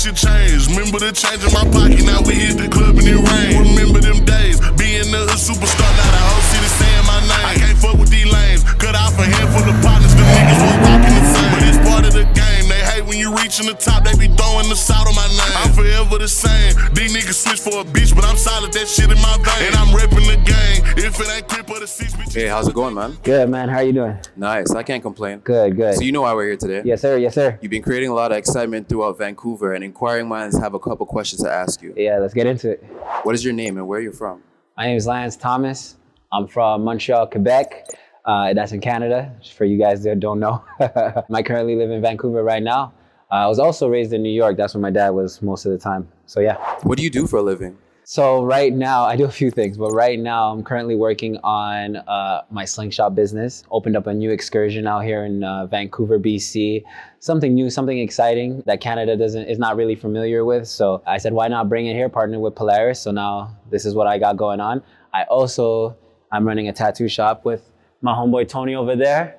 shit changed. Remember the change in my pocket, now we hit the club and it rain. Remember them days, being a superstar, now the whole city saying my name. I can't fuck with these lanes, cut off a handful of partners, them niggas was rocking the same. But it's part of the game, they hate when you reaching the top, they be throwing the salt on my name. I'm forever the same, these niggas switch for a bitch, but I'm solid, that shit in my vein. And I'm repping the game, if it ain't crip or the six bitches. Hey, how's it going, man? Good, man. How you doing? Nice, I can't complain. Good, good. So you know why we're here today? Yes, sir. Yes, sir. You've been creating a lot of excitement throughout Vancouver, and inquiring minds have a couple questions to ask you. Yeah, let's get into it. What is your name and where are you from? My name is Lance Thomas. I'm from Montreal, Quebec. That's in Canada, for you guys that don't know. I currently live in Vancouver right now. I was also raised in New York. That's where my dad was most of the time. So yeah. What do you do for a living? So right now, I do a few things, but right now I'm currently working on my Slingshot business. Opened up a new excursion out here in Vancouver, BC. Something new, something exciting that Canada is not really familiar with. So I said, why not bring it here, partner with Polaris? So now this is what I got going on. I'm running a tattoo shop with my homeboy Tony over there.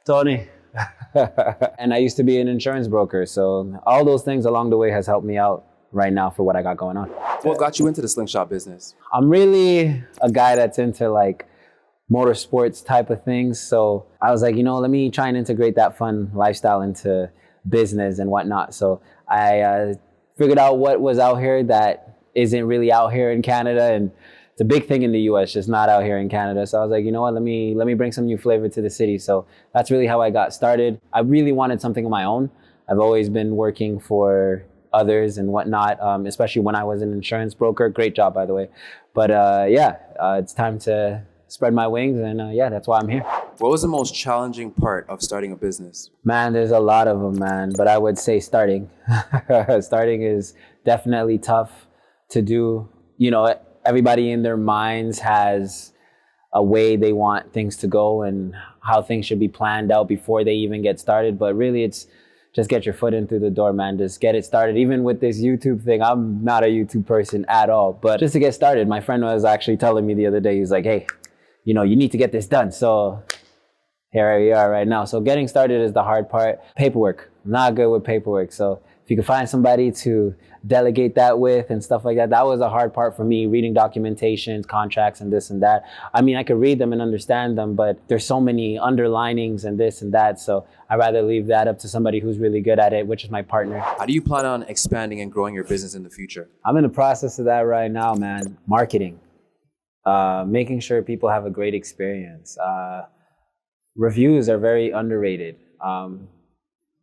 Tony. And I used to be an insurance broker. So all those things along the way has helped me out right now for what I got going on. What got you into the Slingshot business? I'm really a guy that's into like motorsports type of things. So I was like, let me try and integrate that fun lifestyle into business and whatnot. So I figured out what was out here that isn't really out here in Canada. And it's a big thing in the US, just not out here in Canada. So I was like, let me bring some new flavor to the city. So that's really how I got started. I really wanted something of my own. I've always been working for others and whatnot, especially when I was an insurance broker. Great job, by the way. But it's time to spread my wings, and that's why I'm here. What was the most challenging part of starting a business? Man, there's a lot of them, man. But I would say starting. Starting is definitely tough to do. Everybody in their minds has a way they want things to go and how things should be planned out before they even get started. But really, it's just get your foot in through the door, man. Just get it started. Even with this YouTube thing, I'm not a YouTube person at all. But just to get started, my friend was actually telling me the other day, he's like, hey, you need to get this done. So here we are right now. So getting started is the hard part. Paperwork, I'm not good with paperwork. So if you can find somebody to delegate that with and stuff like that, that was a hard part for me, reading documentations, contracts, and this and that. I mean, I could read them and understand them, but there's so many underlinings and this and that. So I'd rather leave that up to somebody who's really good at it, which is my partner. How do you plan on expanding and growing your business in the future? I'm in the process of that right now, man. Marketing, making sure people have a great experience. Reviews are very underrated.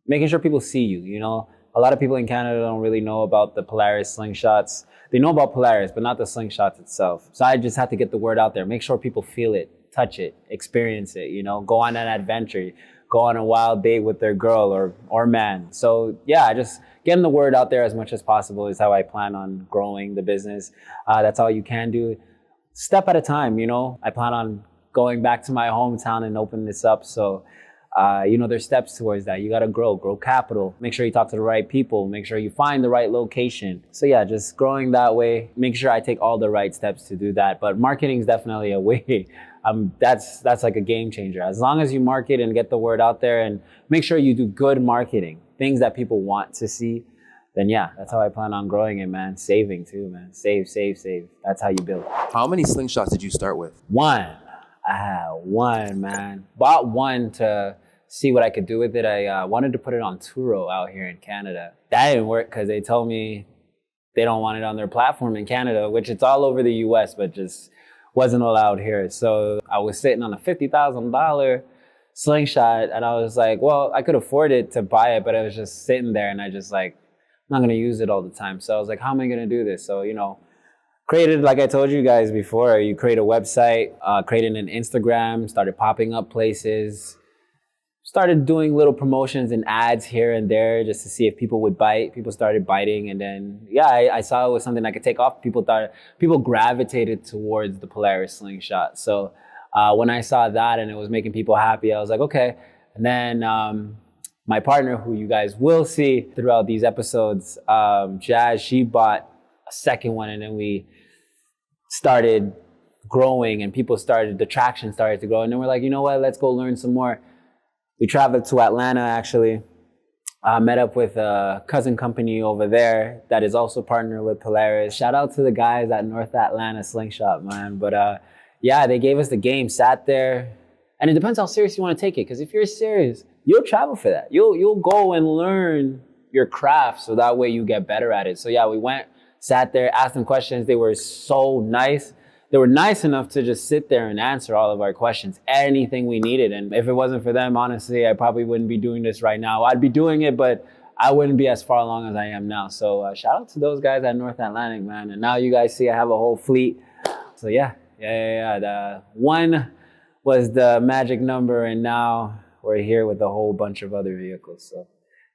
Making sure people see you, A lot of people in Canada don't really know about the Polaris Slingshots. They know about Polaris, but not the Slingshots itself. So I just had to get the word out there. Make sure people feel it, touch it, experience it, go on an adventure, go on a wild date with their girl or man. So yeah, just getting the word out there as much as possible is how I plan on growing the business. That's all you can do. Step at a time, I plan on going back to my hometown and open this up. So there's steps towards that. You got to grow capital. Make sure you talk to the right people. Make sure you find the right location. So yeah, just growing that way. Make sure I take all the right steps to do that. But marketing is definitely a way. That's like a game changer. As long as you market and get the word out there and make sure you do good marketing, things that people want to see, then yeah, that's how I plan on growing it, man. Saving too, man. Save. That's how you build. How many Slingshots did you start with? One, man. Bought one to see what I could do with it. I wanted to put it on Turo out here in Canada. That didn't work because they told me they don't want it on their platform in Canada, which it's all over the US, but just wasn't allowed here. So I was sitting on a $50,000 Slingshot and I was like, well, I could afford it to buy it, but it was just sitting there and I just like, I'm not going to use it all the time. So I was like, how am I going to do this? So, created, like I told you guys before, you create a website, created an Instagram, started popping up places, started doing little promotions and ads here and there just to see if people would bite. People started biting. And then, I saw it was something I could take off. People gravitated towards the Polaris Slingshot. So when I saw that and it was making people happy, I was like, okay. And then my partner, who you guys will see throughout these episodes, Jazz, she bought a second one, and then we started growing and the traction started to grow. And then we're like, you know what, let's go learn some more. We traveled to Atlanta, actually, I met up with a cousin company over there that is also partnered with Polaris. Shout out to the guys at North Atlanta Slingshot, man. But yeah, they gave us the game, sat there, and it depends how serious you want to take it. Because if you're serious, you'll travel for that. You'll go and learn your craft, so that way you get better at it. So yeah, we went, sat there, asked them questions. They were so nice. They were nice enough to just sit there and answer all of our questions, anything we needed. And if it wasn't for them, honestly, I probably wouldn't be doing this right now. I'd be doing it, but I wouldn't be as far along as I am now. So shout out to those guys at North Atlantic, man. And now you guys see I have a whole fleet. So yeah. The one was the magic number, and now we're here with a whole bunch of other vehicles. So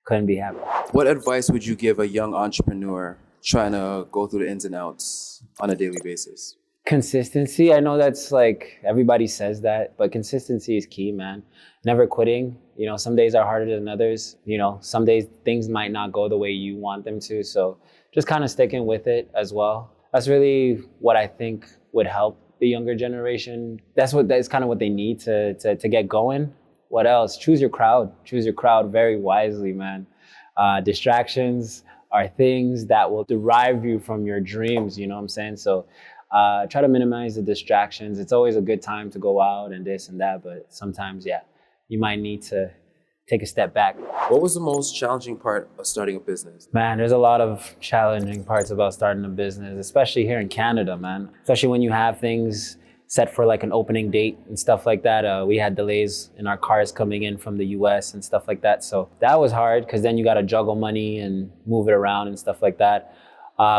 couldn't be happier. What advice would you give a young entrepreneur trying to go through the ins and outs on a daily basis? Consistency. I know that's like everybody says that, but consistency is key, man. Never quitting. You know, some days are harder than others. You know, some days things might not go the way you want them to. So just kind of sticking with it as well. That's really what I think would help the younger generation. That's kind of what they need to get going. What else? Choose your crowd. Choose your crowd very wisely, man. Distractions are things that will derive you from your dreams. You know what I'm saying? So try to minimize the distractions. It's always a good time to go out and this and that, but sometimes, yeah, you might need to take a step back. What was the most challenging part of starting a business? Man, there's a lot of challenging parts about starting a business, especially here in Canada, man. Especially when you have things set for like an opening date and stuff like that. We had delays in our cars coming in from the US and stuff like that. So that was hard because then you got to juggle money and move it around and stuff like that.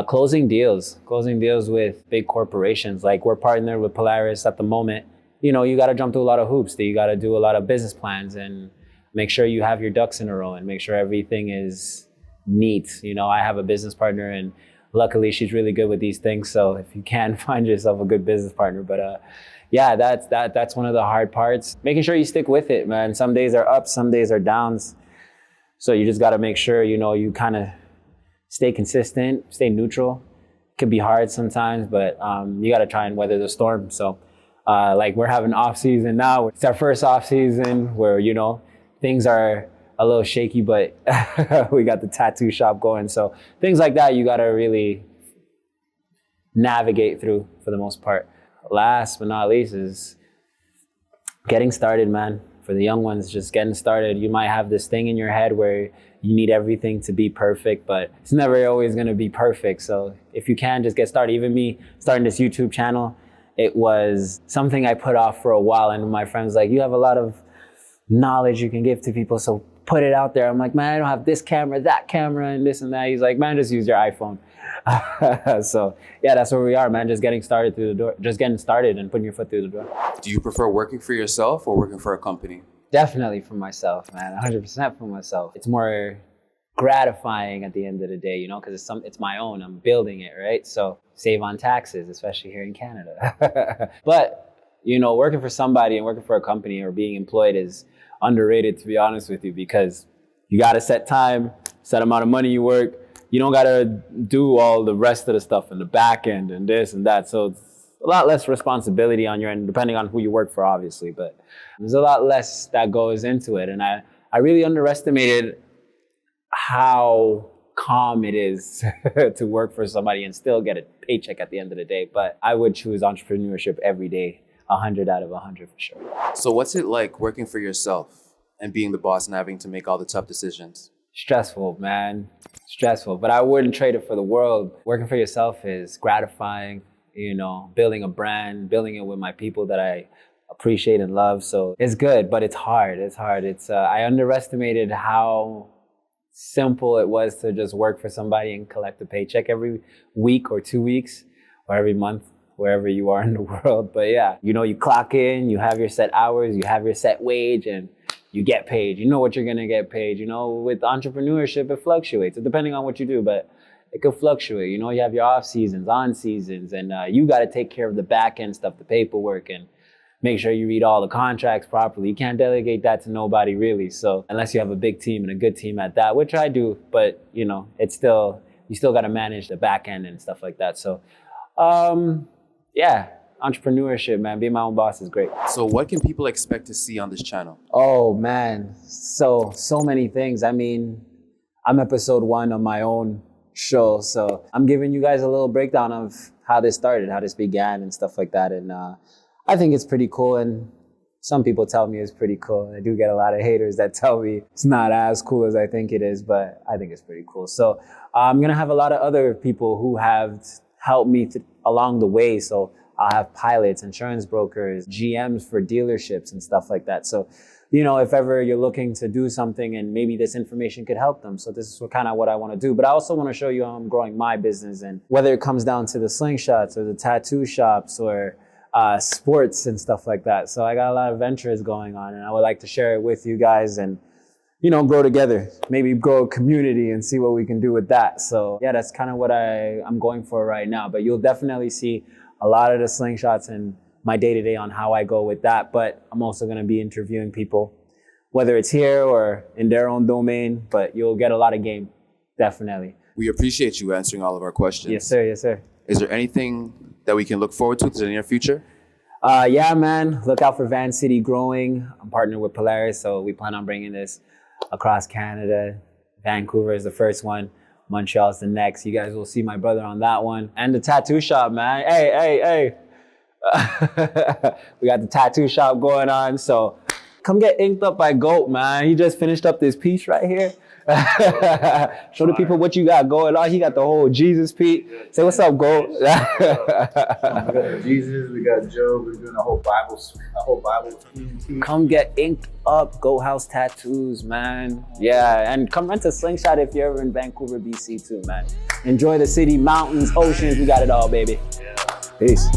Closing deals with big corporations. Like we're partnered with Polaris at the moment. You know, you got to jump through a lot of hoops. You got to do a lot of business plans and make sure you have your ducks in a row and make sure everything is neat. You know, I have a business partner and luckily she's really good with these things. So if you can find yourself a good business partner, but yeah, that's one of the hard parts. Making sure you stick with it, man. Some days are ups, some days are downs. So you just got to make sure, you know, you kind of stay consistent, stay neutral. It could be hard sometimes, but you got to try and weather the storm. So like we're having off season now. It's our first off season where, you know, things are a little shaky, but we got the tattoo shop going. So things like that, you got to really navigate through for the most part. Last but not least is getting started, man. For the young ones, just getting started. You might have this thing in your head where you need everything to be perfect, but it's never always going to be perfect. So if you can, just get started. Even me starting this YouTube channel, it was something I put off for a while. And my friend's like, you have a lot of knowledge you can give to people, so put it out there. I'm like, man, I don't have this camera, that camera, and this and that. He's like, man, just use your iPhone. So yeah, that's where we are, man. Just getting started through the door, just getting started and putting your foot through the door. Do you prefer working for yourself or working for a company? Definitely for myself, man. 100% for myself. It's more gratifying at the end of the day, you know, because it's my own. I'm building it, right? So save on taxes, especially here in Canada. But you know, working for somebody and working for a company or being employed is underrated, to be honest with you, because you got to set time, set amount of money you work. You don't got to do all the rest of the stuff in the back end and this and that. So it's a lot less responsibility on your end, depending on who you work for, obviously. But there's a lot less that goes into it. And I really underestimated how calm it is to work for somebody and still get a paycheck at the end of the day. But I would choose entrepreneurship every day, 100 out of 100 for sure. So what's it like working for yourself and being the boss and having to make all the tough decisions? Stressful, man. Stressful, but I wouldn't trade it for the world. Working for yourself is gratifying, you know, building a brand, building it with my people that I appreciate and love. So it's good, but it's hard. It's hard. I underestimated how simple it was to just work for somebody and collect a paycheck every week or 2 weeks or every month, wherever you are in the world. But yeah, you know, you clock in, you have your set hours, you have your set wage, and you get paid. You know what you're gonna get paid. You know, with entrepreneurship, it fluctuates, depending on what you do, but it could fluctuate. You know, you have your off seasons, on seasons, and you got to take care of the back end stuff, the paperwork, and make sure you read all the contracts properly. You can't delegate that to nobody really. So unless you have a big team and a good team at that, which I do, but you know, you still got to manage the back end and stuff like that. So yeah, entrepreneurship, man, being my own boss is great. So what can people expect to see on this channel? Oh man, so many things. I mean, I'm episode 1 of my own show. So I'm giving you guys a little breakdown of how this started, how this began and stuff like that. And I think it's pretty cool. And some people tell me it's pretty cool. I do get a lot of haters that tell me it's not as cool as I think it is, but I think it's pretty cool. So I'm going to have a lot of other people who have helped me along the way. So I'll have pilots, insurance brokers, GMs for dealerships and stuff like that. So, you know, if ever you're looking to do something and maybe this information could help them. So this is kind of what I want to do. But I also want to show you how I'm growing my business, and whether it comes down to the Slingshots or the tattoo shops or sports and stuff like that. So I got a lot of ventures going on, and I would like to share it with you guys and, you know, grow together, maybe grow a community and see what we can do with that. So yeah, that's kind of what I'm going for right now. But you'll definitely see a lot of the Slingshots and my day-to-day on how I go with that. But I'm also going to be interviewing people, whether it's here or in their own domain, but you'll get a lot of game, definitely. We appreciate you answering all of our questions. Yes, sir. Yes, sir. Is there anything that we can look forward to in the near future? Yeah, man. Look out for Van City growing. I'm partnered with Polaris, so we plan on bringing this across Canada. Vancouver is the first one. Montreal's the next. You guys will see my brother on that one. And the tattoo shop, man. Hey. We got the tattoo shop going on. So come get inked up by Goat, man. He just finished up this piece right here. Show the people what you got going on. He got the whole Jesus piece. Say what's up, Goat. We got Jesus, we got Joe, we're doing a whole Bible team. Come get inked up, Goat House Tattoos, man. Yeah, and come rent a Slingshot if you're ever in Vancouver, BC too, man. Enjoy the city, mountains, oceans, we got it all, baby. Peace.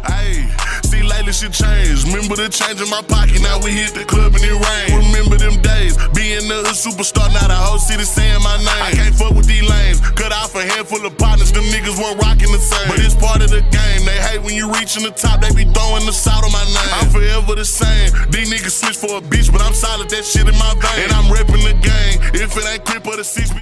Hey, see lately shit changed. Remember the change in my pocket, now we hit the club and it rain. Remember them days, being the hood superstar, now the whole city saying my name. I can't fuck with these lanes, cut off a handful of partners, them niggas weren't rocking the same. But it's part of the game, they hate when you reaching the top, they be throwing the salt on my name. I'm forever the same, these niggas switch for a bitch, but I'm solid, that shit in my vein. And I'm repping the game, if it ain't crip or the 6